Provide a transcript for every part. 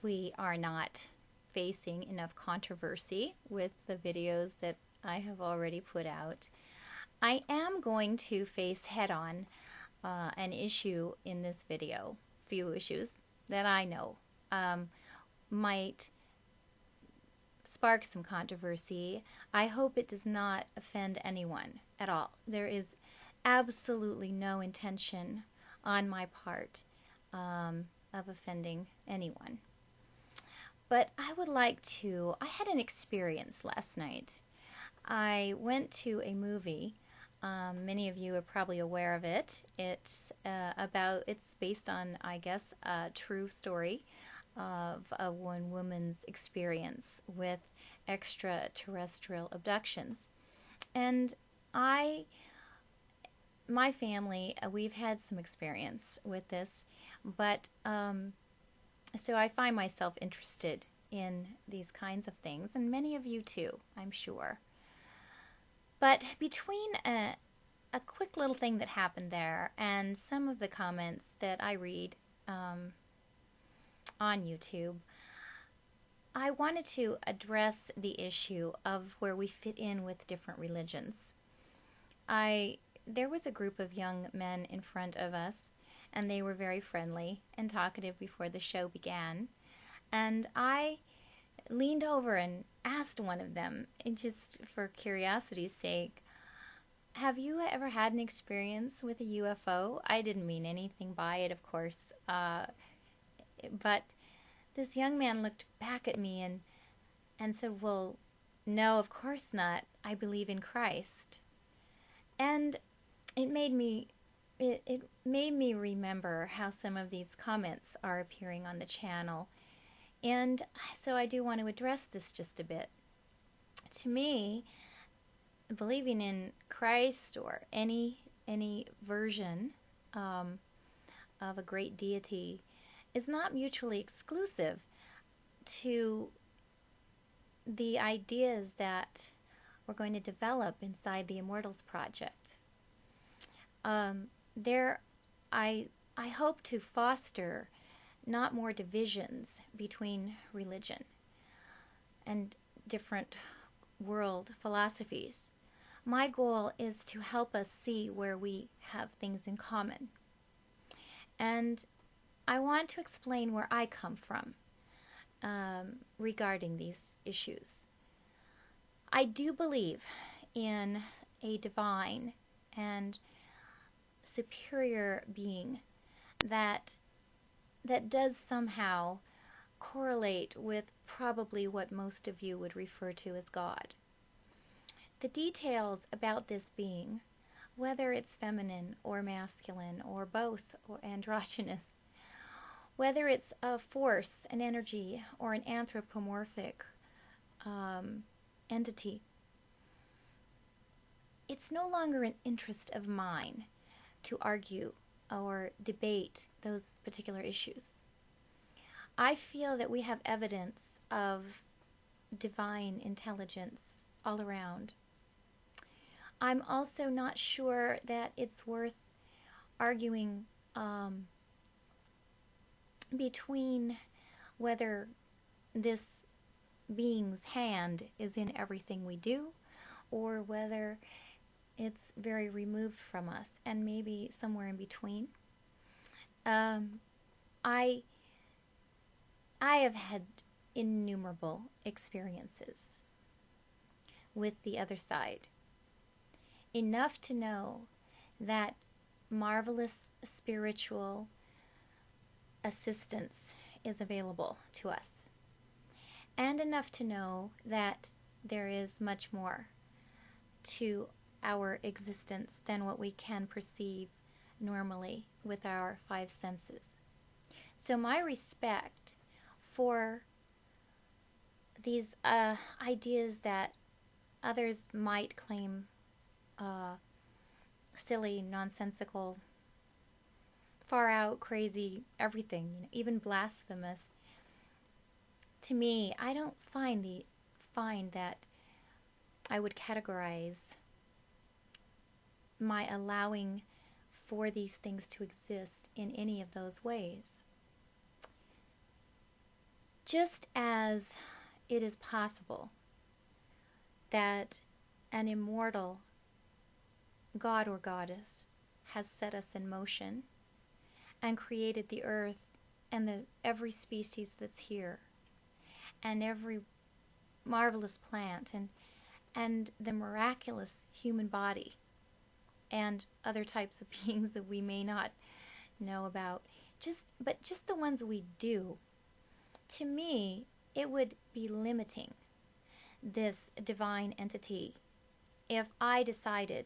we are not facing enough controversy with the videos that I have already put out, I am going to face head-on an issue in this video, few issues that I know might spark some controversy. I hope it does not offend anyone at all. There is absolutely no intention on my part of offending anyone. But I would like to, I had an experience last night. I went to a movie. Many of you are probably aware of it. It's based on, I guess, a true story of one woman's experience with extraterrestrial abductions. And my family, we've had some experience with this, but so I find myself interested in these kinds of things, and many of you too, I'm sure. But between a quick little thing that happened there and some of the comments that I read on YouTube, I wanted to address the issue of where we fit in with different religions. There was a group of young men in front of us, and they were very friendly and talkative before the show began. And I leaned over and asked one of them, and just for curiosity's sake, have you ever had an experience with a UFO? I didn't mean anything by it, of course, but this young man looked back at me and said, well, no, of course not. I believe in Christ. And it made me remember how some of these comments are appearing on the channel. And so I do want to address this just a bit. To me, believing in Christ or any version of a great deity is not mutually exclusive to the ideas that we're going to develop inside the Immortals project. I hope to foster not more divisions between religion and different world philosophies. My goal is to help us see where we have things in common. And I want to explain where I come from regarding these issues. I do believe in a divine and superior being that does somehow correlate with probably what most of you would refer to as God. The details about this being, whether it's feminine or masculine or both or androgynous, whether it's a force, an energy, or an anthropomorphic entity, it's no longer an interest of mine to argue or debate those particular issues. I feel that we have evidence of divine intelligence all around. I'm also not sure that it's worth arguing between whether this being's hand is in everything we do or whether it's very removed from us and maybe somewhere in between. I have had innumerable experiences with the other side. Enough to know that marvelous spiritual assistance is available to us. And enough to know that there is much more to our existence than what we can perceive normally with our five senses. So my respect for these ideas that others might claim silly, nonsensical, far out, crazy, everything, even blasphemous. To me, I don't find that I would categorize my allowing for these things to exist in any of those ways. Just as it is possible that an immortal god or goddess has set us in motion and created the earth and every species that's here and every marvelous plant and the miraculous human body and other types of beings that we may not know about, but just the ones we do. To me, it would be limiting this divine entity if I decided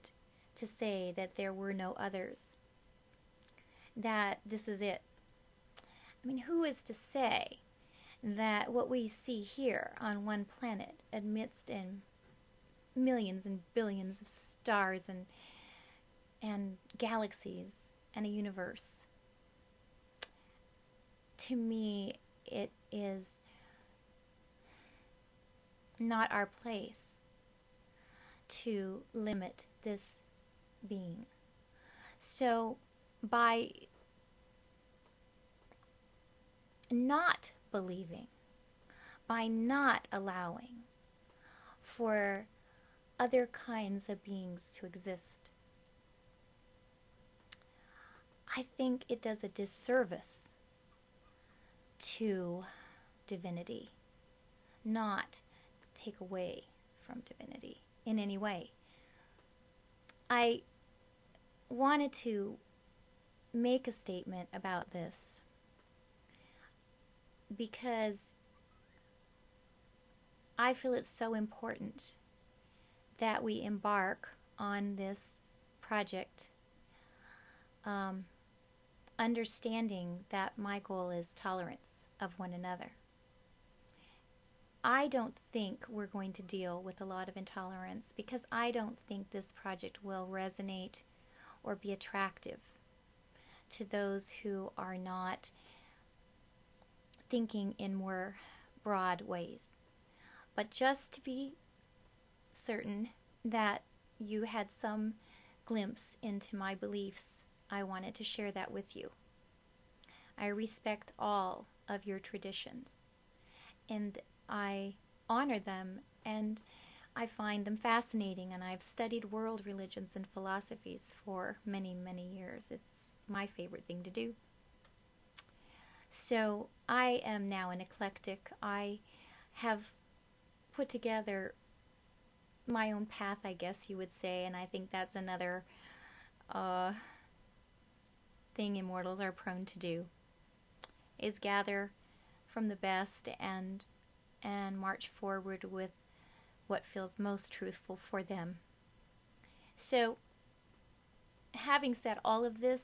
to say that there were no others, that this is it. I mean, who is to say that what we see here on one planet, amidst in millions and billions of stars and galaxies and a universe, to me, it is not our place to limit this being. So by not believing, by not allowing for other kinds of beings to exist, I think it does a disservice to divinity, not take away from divinity in any way. I wanted to make a statement about this because I feel it's so important that we embark on this project, understanding that my goal is tolerance of one another. I don't think we're going to deal with a lot of intolerance because I don't think this project will resonate or be attractive to those who are not thinking in more broad ways. But just to be certain that you had some glimpse into my beliefs, I wanted to share that with you. I respect all of your traditions, and I honor them, and I find them fascinating, and I've studied world religions and philosophies for many, many years. It's my favorite thing to do. So I am now an eclectic. I have put together my own path, I guess you would say, and I think that's another thing immortals are prone to do, is gather from the best and march forward with what feels most truthful for them. So, having said all of this,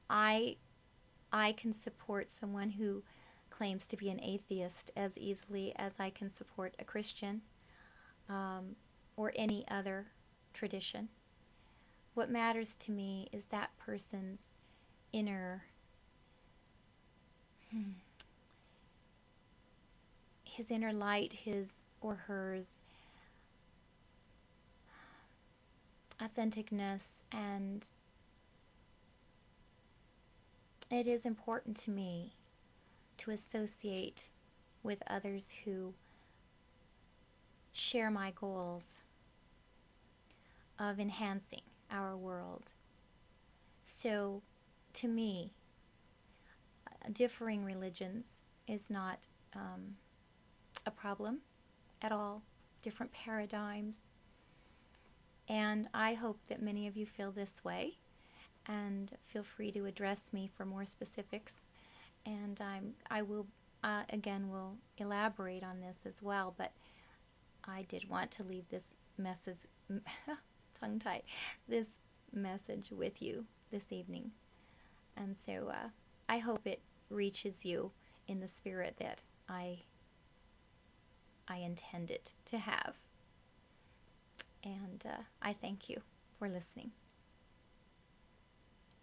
I can support someone who claims to be an atheist as easily as I can support a Christian or any other tradition. What matters to me is that person's inner his inner light, his or hers authenticness, and it is important to me to associate with others who share my goals of enhancing our world. So, to me, differing religions is not a problem at all. Different paradigms. And I hope that many of you feel this way, and feel free to address me for more specifics. And I will again will elaborate on this as well, but I did want to leave this message tongue-tied, this message with you this evening. And so I hope it reaches you in the spirit that I intend it to have. And I thank you for listening.